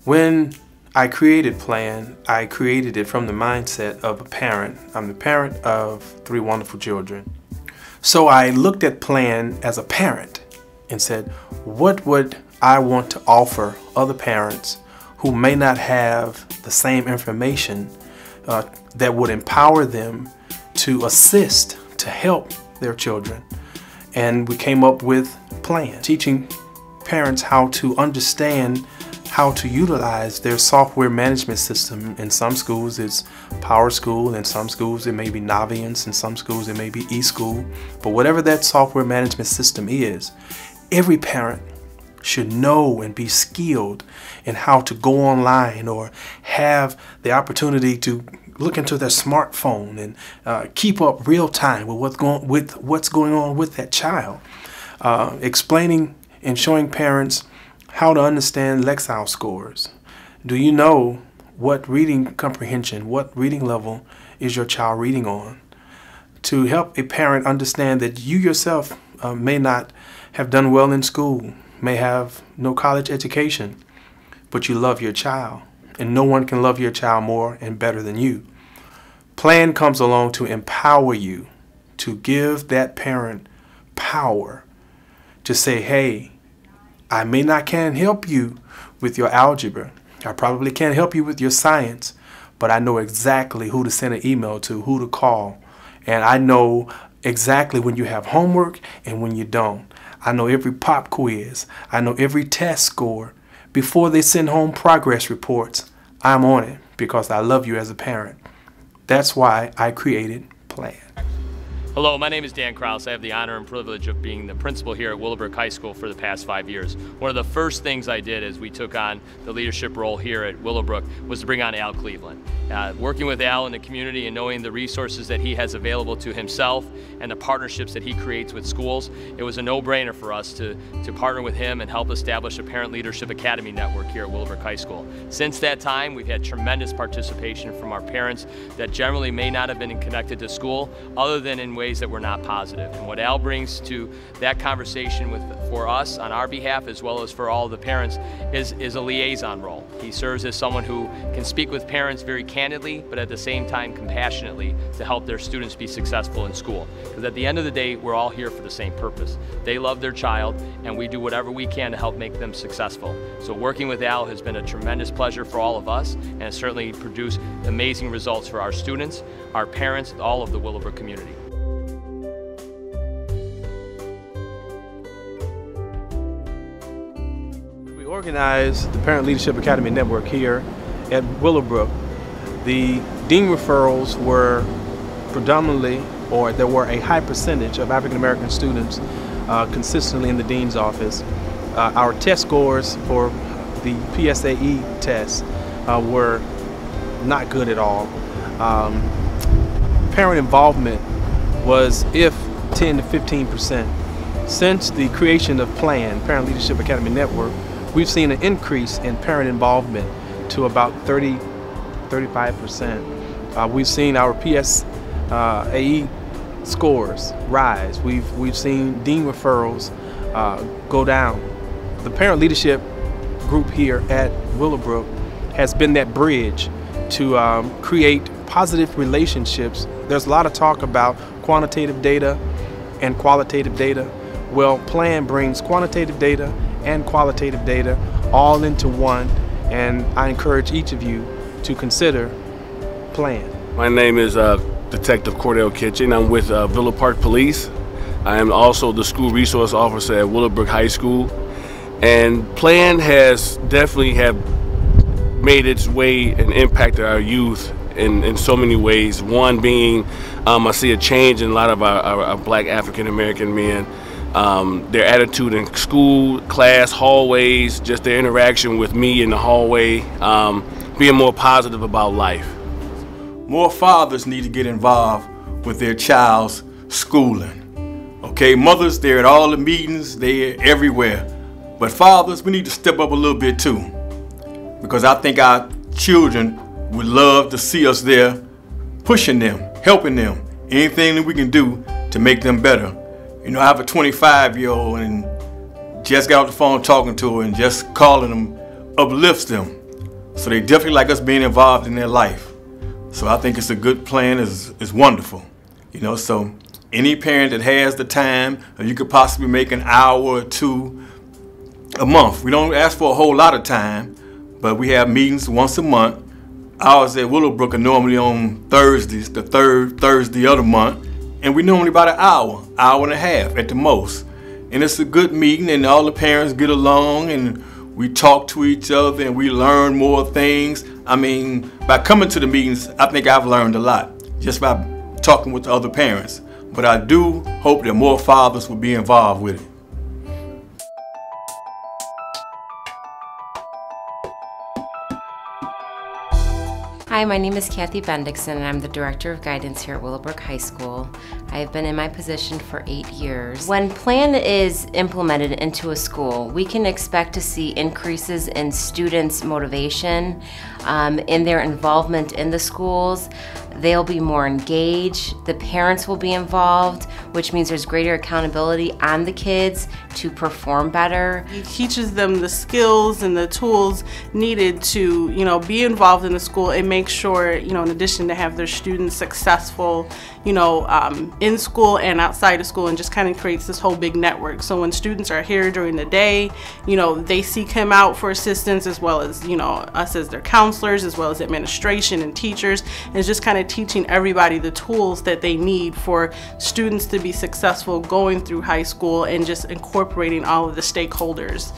When I created Plan, I created it from the mindset of a parent. I'm the parent of 3 wonderful children. So I looked at Plan as a parent and said, what would I want to offer other parents who may not have the same information that would empower them to assist, to help their children? And we came up with Plan, teaching parents how to understand how to utilize their software management system. In some schools it's PowerSchool, in some schools it may be Naviance, in some schools it may be eSchool. But whatever that software management system is, every parent should know and be skilled in how to go online or have the opportunity to look into their smartphone and keep up real time with what's going on with that child. Explaining and showing parents how to understand Lexile scores. Do you know what reading comprehension, what reading level is your child reading on? To help a parent understand that you yourself may not have done well in school, may have no college education, but you love your child, and no one can love your child more and better than you. Plan comes along to empower you, to give that parent power to say, hey, I may not can help you with your algebra. I probably can't help you with your science, but I know exactly who to send an email to, who to call. And I know exactly when you have homework and when you don't. I know every pop quiz. I know every test score. Before they send home progress reports, I'm on it because I love you as a parent. That's why I created Plan. Hello, my name is Dan Kraus. I have the honor and privilege of being the principal here at Willowbrook High School for the past 5 years. One of the first things I did as we took on the leadership role here at Willowbrook was to bring on Al Cleveland. Working with Al in the community and knowing the resources that he has available to himself and the partnerships that he creates with schools, it was a no-brainer for us to partner with him and help establish a Parent Leadership Academy network here at Willowbrook High School. Since that time, we've had tremendous participation from our parents that generally may not have been connected to school other than in ways that were not positive. And what Al brings to that conversation for us on our behalf as well as for all the parents is a liaison role. He serves as someone who can speak with parents very candidly, but at the same time compassionately to help their students be successful in school. Because at the end of the day, we're all here for the same purpose. They love their child and we do whatever we can to help make them successful. So working with Al has been a tremendous pleasure for all of us and has certainly produced amazing results for our students, our parents, all of the Willowbrook community. We organized the Parent Leadership Academy Network here at Willowbrook. The dean referrals were predominantly, or there were a high percentage of African American students consistently in the dean's office. Our test scores for the PSAE test were not good at all. Parent involvement was 10 to 15%. Since the creation of Plan, Parent Leadership Academy Network, we've seen an increase in parent involvement to about 35%. We've seen our PSAE scores rise. We've seen dean referrals go down. The parent leadership group here at Willowbrook has been that bridge to create positive relationships. There's a lot of talk about quantitative data and qualitative data. Well, Plan brings quantitative data and qualitative data all into one, and I encourage each of you to consider Plan. My name is Detective Cordell Kitchen. I'm with Villa Park Police. I am also the school resource officer at Willowbrook High School. And Plan has definitely made its way and impacted our youth in so many ways. One being, I see a change in a lot of our black African American men. Their attitude in school, class, hallways, just their interaction with me in the hallway, being more positive about life. More fathers need to get involved with their child's schooling. Okay, mothers, they're at all the meetings, they're everywhere. But fathers, we need to step up a little bit too. Because I think our children would love to see us there pushing them, helping them, anything that we can do to make them better. You know, I have a 25-year-old and just got off the phone talking to her and just calling them uplifts them. So they definitely like us being involved in their life. So I think it's a good plan, it's wonderful. You know, so any parent that has the time, you could possibly make an hour or two a month. We don't ask for a whole lot of time, but we have meetings once a month. Ours at Willowbrook are normally on Thursdays, the third Thursday of the month, and we normally about an hour and a half at the most. And it's a good meeting, and all the parents get along, and we talk to each other, and we learn more things. I mean, by coming to the meetings, I think I've learned a lot just by talking with the other parents. But I do hope that more fathers will be involved with it. Hi, my name is Kathy Bendixson, and I'm the Director of Guidance here at Willowbrook High School. I have been in my position for 8 years. When PLAN is implemented into a school, we can expect to see increases in students' motivation, in their involvement in the schools. They'll be more engaged, the parents will be involved, which means there's greater accountability on the kids to perform better. He teaches them the skills and the tools needed to, be involved in the school and make sure, in addition to have their students successful, in school and outside of school, and just kind of creates this whole big network. So when students are here during the day, they seek him out for assistance, as well as, us as their counselors, as well as administration and teachers, and it's just kind of teaching everybody the tools that they need for students to be successful going through high school, and just incorporating all of the stakeholders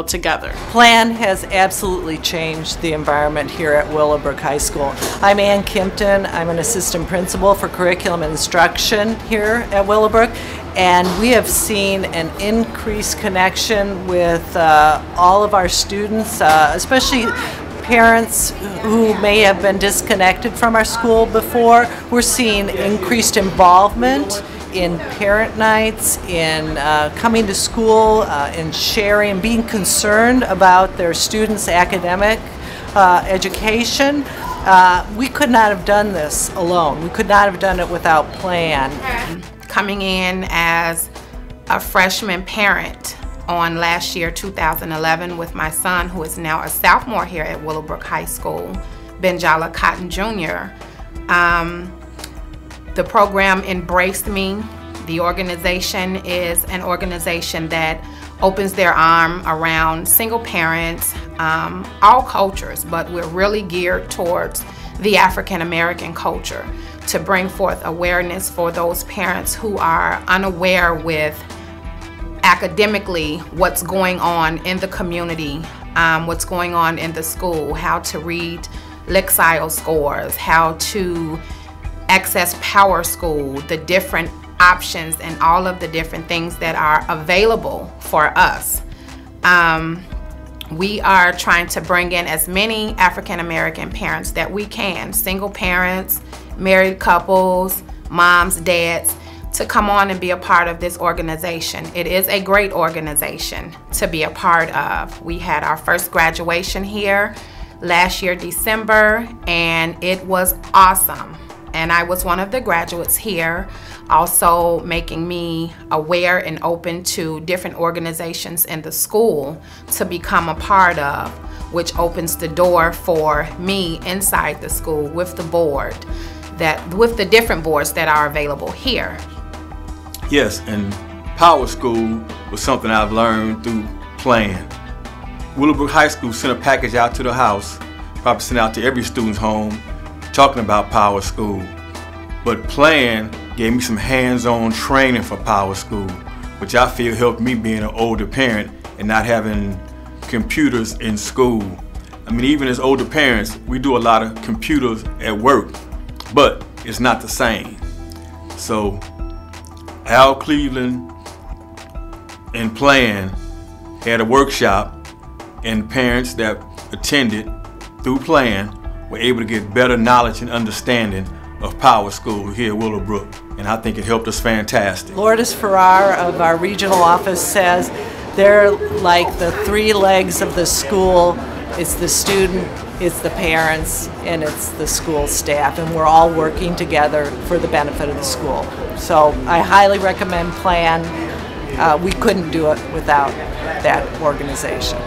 together. PLAN has absolutely changed the environment here at Willowbrook High School. I'm Ann Kimpton. I'm an assistant principal for curriculum instruction here at Willowbrook, and we have seen an increased connection with all of our students, especially parents who may have been disconnected from our school before. We're seeing increased involvement in parent nights, in coming to school, in sharing, being concerned about their students' academic education. We could not have done this alone. We could not have done it without PLAN. Coming in as a freshman parent on last year, 2011, with my son, who is now a sophomore here at Willowbrook High School, Benjala Cotton Jr. The program embraced me. The organization is an organization that opens their arm around single parents, all cultures, but we're really geared towards the African American culture to bring forth awareness for those parents who are unaware with academically what's going on in the community, what's going on in the school, how to read Lexile scores, how to access Power School, the different options and all of the different things that are available for us. We are trying to bring in as many African American parents that we can, single parents, married couples, moms, dads, to come on and be a part of this organization. It is a great organization to be a part of. We had our first graduation here last year, December, and it was awesome. And I was one of the graduates here, also making me aware and open to different organizations in the school to become a part of, which opens the door for me inside the school with the board, with the different boards that are available here. Yes, and Power School was something I've learned through PLAN. Willowbrook High School sent a package out to the house, probably sent out to every student's home, talking about Power School. But PLAN gave me some hands-on training for Power School, which I feel helped me being an older parent and not having computers in school. I mean, even as older parents, we do a lot of computers at work, but it's not the same. So Al Cleveland and PLAN had a workshop, and parents that attended through PLAN were able to get better knowledge and understanding of Power School here at Willowbrook, and I think it helped us fantastic. Lourdes Farrar of our regional office says they're like the three legs of the school. It's the student, it's the parents, and it's the school staff, and we're all working together for the benefit of the school. So I highly recommend PLAN. We couldn't do it without that organization.